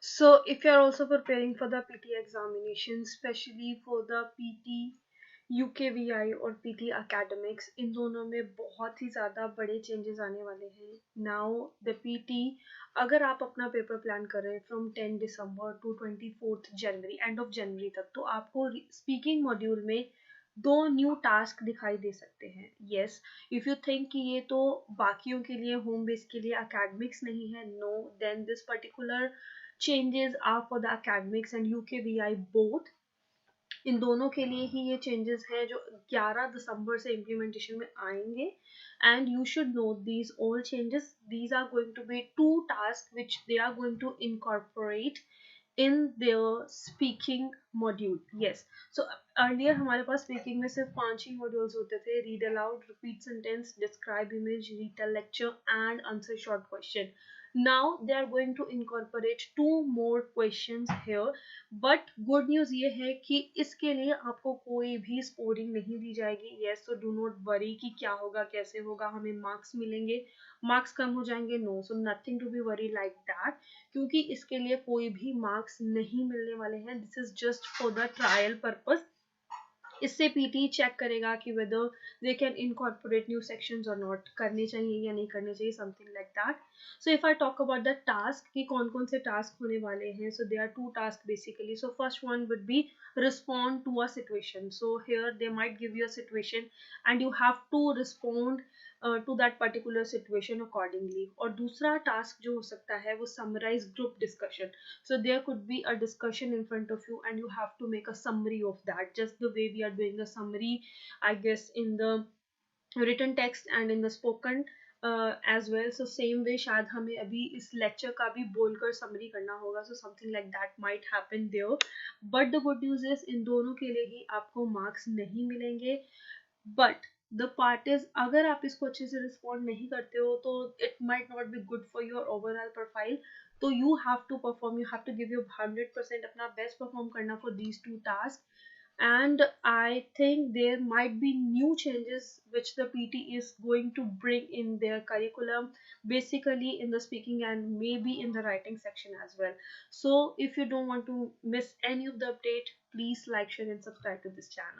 So if you're also preparing for the PT examination, especially for the PT UKVI और PT academics, इन दोनों में बहुत ही ज़्यादा बड़े चेंजेस आने वाले हैं. नाउ द PT, अगर आप अपना पेपर प्लान कर रहे हैं from 10 December to 24th January, end of January तक, तो आपको स्पीकिंग मॉड्यूल में दो न्यू टास्क दिखाई दे सकते हैं. यस, इफ यू थिंक कि ये तो बाकियों के लिए, होम बेस के लिए, अकेडमिक्स नहीं है, no, then this particular changes are for the academics and UKVI both. इन दोनों के लिए ही ये चेंजेस हैं जो 11 दिसंबर से इम्प्लीमेंटेशन में आएंगे. And you should know these all changes, these are going to be two task which they are going to incorporate in their speaking module. Yes, so earlier हमारे पास speaking में सिर्फ 5 ही modules होते थे: read aloud, repeat sentence, describe image, retell lecture and answer short question. Now they are going to incorporate two more questions here. But good news ये है कि इसके लिए आपको कोई भी स्कोरिंग नहीं दी जाएगी. Yes, so do not worry कि क्या होगा, कैसे होगा, हमें मार्क्स मिलेंगे, मार्क्स कम हो जाएंगे. No, so nothing to be worry like that, क्योंकि इसके लिए कोई भी मार्क्स नहीं मिलने वाले हैं. This is just for the trial purpose. इससे पीटी चेक करेगा कि whether they can incorporate new sections और नॉट, करने चाहिए या नहीं करने चाहिए, something like that. So if I talk about the task कि कौन कौन से टास्क होने वाले हैं, so they are two task basically. So first one would be respond to a situation. So here they might give you a situation and you have to respond to that particular situation accordingly. और दूसरा task जो हो सकता है वो summarize group discussion. So there could be a discussion in front of you and you have to make a summary of that, just the way we are doing a summary, I guess, in the written text and in the spoken as well. So same way शायद हमें अभी इस lecture का भी बोलकर summary करना होगा. So something like that might happen there. But the good news is इन दोनों के लिए ही आपको marks नहीं मिलेंगे. But the part is, अगर आप इसको अच्छे से respond नहीं करते हो तो it might not be good for your overall profile. तो you have to perform, you have to give your 100%, अपना best perform करना for these two tasks. And I think there might be new changes which the PT is going to bring in their curriculum, basically in the speaking and maybe in the writing section as well. So if you don't want to miss any of the update, please like, share and subscribe to this channel.